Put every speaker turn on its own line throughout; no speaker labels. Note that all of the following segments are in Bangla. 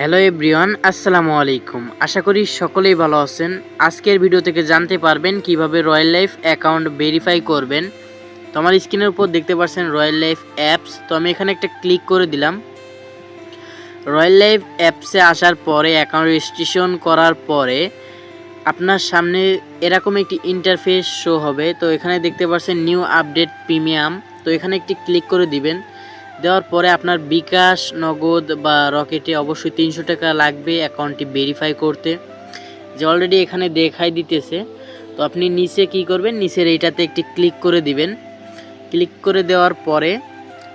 হ্যালো এভরিওয়ান, আসসালামু আলাইকুম। আশা করি সকলেই ভালো আছেন। আজকের ভিডিও থেকে জানতে পারবেন কিভাবে রয়্যাল লাইফ অ্যাকাউন্ট ভেরিফাই করবেন। তো আমার স্ক্রিনের উপর দেখতে পাচ্ছেন রয়্যাল লাইফ অ্যাপস। তো আমি এখানে একটা ক্লিক করে দিলাম। রয়্যাল লাইফ অ্যাপসে আসার পরে অ্যাকাউন্ট রেজিস্ট্রেশন করার পরে আপনার সামনে এরকম একটি ইন্টারফেস শো হবে। তো এখানে দেখতে পাচ্ছেন নিউ আপডেট প্রিমিয়াম। তো এখানে একটি ক্লিক করে দিবেন। দেওয়ার পরে আপনার বিকাশ, নগদ বা রকেটে অবশ্যই ৩০০ টাকা লাগবে অ্যাকাউন্টটি ভেরিফাই করতে, যে অলরেডি এখানে দেখাই দিতেছে। তো আপনি নিচে কি করবেন, নিচের এইটাতে একটি ক্লিক করে দিবেন। ক্লিক করে দেওয়ার পরে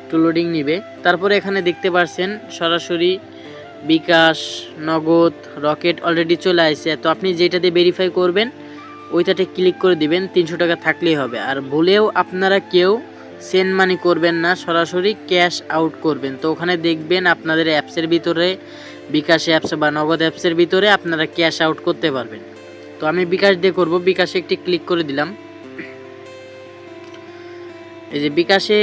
একটু লোডিং নিবে। তারপরে এখানে দেখতে পাচ্ছেন সরাসরি বিকাশ, নগদ, রকেট অলরেডি চলে আসছে। তো আপনি যেটাতে ভেরিফাই করবেন ওইটাতে ক্লিক করে দিবেন। ৩০০ টাকা থাকলেই হবে। আর ভুলেও আপনারা কেউ সেন্ড মানি করবেন না, সরাসরি ক্যাশ আউট করবেন। তো ওখানে দেখবেন আপনাদের অ্যাপসের ভিতরে, বিকাশ অ্যাপস বা নগদ অ্যাপসের ভিতরে আপনারা ক্যাশ আউট করতে পারবেন। তো আমি বিকাশ দিয়ে করব। বিকাশে একটি ক্লিক করে দিলাম। এই যে বিকাশে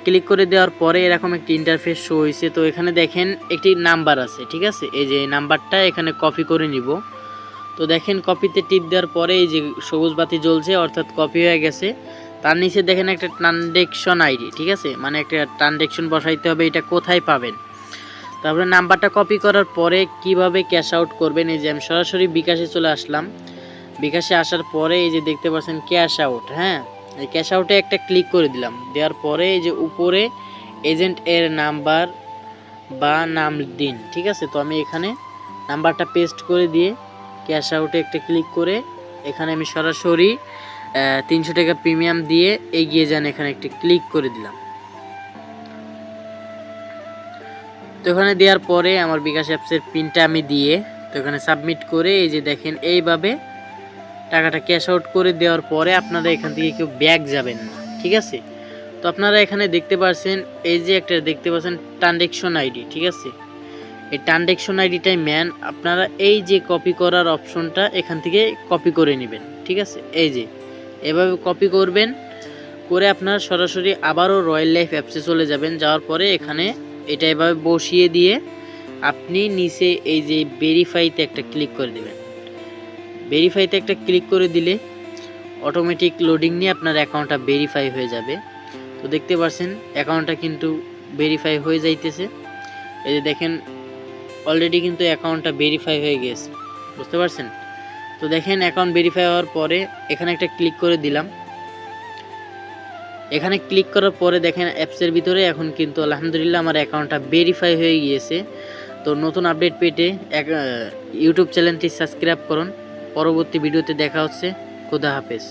ক্লিক করে দেওয়ার পরে এরকম একটি ইন্টারফেস শো হয়েছে। তো এখানে দেখেন একটি নাম্বার আছে, ঠিক আছে। এই যে নাম্বারটা এখানে কপি করে নিব। তো দেখেন কপিতে টিপ দেওয়ার পরে এই যে সবুজ বাতি জ্বলছে, অর্থাৎ কপি হয়ে গেছে। তার নিচে দেখেন একটা ট্রানজ্যাকশন আইডি, ঠিক আছে, মানে একটা ট্রানজ্যাকশন বসাইতে হবে। এটা কোথায় পাবেন? তারপরে নাম্বারটা কপি করার পরে কিভাবে ক্যাশ আউট করবেন, এই যে আমি সরাসরি বিকাশে চলে আসলাম। বিকাশে আসার পরে এই যে দেখতে পাচ্ছেন ক্যাশ আউট, হ্যাঁ, এই ক্যাশ আউটে একটা ক্লিক করে দিলাম। দেওয়ার পরে এই যে উপরে এজেন্ট এর নাম্বার বা নাম দিন, ঠিক আছে। তো আমি এখানে নাম্বারটা পেস্ট করে দিয়ে ক্যাশ আউটে একটা ক্লিক করে এখানে আমি সরাসরি ৩০০ টাকা প্রিমিয়াম দিয়ে এগিয়ে যান, এখানে একটি ক্লিক করে দিলাম। তো এখানে দেওয়ার পরে আমার বিকাশ অ্যাপসের পিনটা আমি দিয়ে তো এখানে সাবমিট করে এই যে দেখেন এইভাবে টাকাটা ক্যাশ আউট করে দেওয়ার পরে আপনারা এখান থেকে কেউ ব্যাক যাবেন না, ঠিক আছে। তো আপনারা এখানে দেখতে পাচ্ছেন এই যে একটা দেখতে পাচ্ছেন ট্রানজ্যাকশন আইডি, ঠিক আছে। এই ট্রানজ্যাকশন আইডিটাই ম্যান। আপনারা এই যে কপি করার অপশনটা এখান থেকে কপি করে নেবেন, ঠিক আছে। এই যে এভাবে কপি করবেন, করে আপনার সরাসরি আবারও রয়্যাল লাইফ অ্যাপসে চলে যাবেন। যাওয়ার পরে এখানে এটা এভাবে বসিয়ে দিয়ে আপনি নিচে এই যে ভেরিফাইতে একটা ক্লিক করে দেবেন। ভেরিফাইতে একটা ক্লিক করে দিলে অটোমেটিক লোডিং নিয়ে আপনার অ্যাকাউন্টটা ভেরিফাই হয়ে যাবে। তো দেখতে পাচ্ছেন অ্যাকাউন্টটা কিন্তু ভেরিফাই হয়ে যাইতেছে। এই যে দেখেন অলরেডি কিন্তু অ্যাকাউন্টটা ভেরিফাই হয়ে গেছে, বুঝতে পারছেন। তো দেখেন অ্যাকাউন্ট ভেরিফাই হওয়ার পরে এখানে একটা ক্লিক করে দিলাম। এখানে ক্লিক করার পরে দেখেন অ্যাপসের ভিতরে এখন কিন্তু আলহামদুলিল্লাহ আমার অ্যাকাউন্টটা ভেরিফাই হয়ে গিয়েছে। তো নতুন আপডেট পেতে ইউটিউব চ্যানেলটি সাবস্ক্রাইব করুন। পরবর্তী ভিডিওতে দেখা হচ্ছে। খোদা হাফেজ।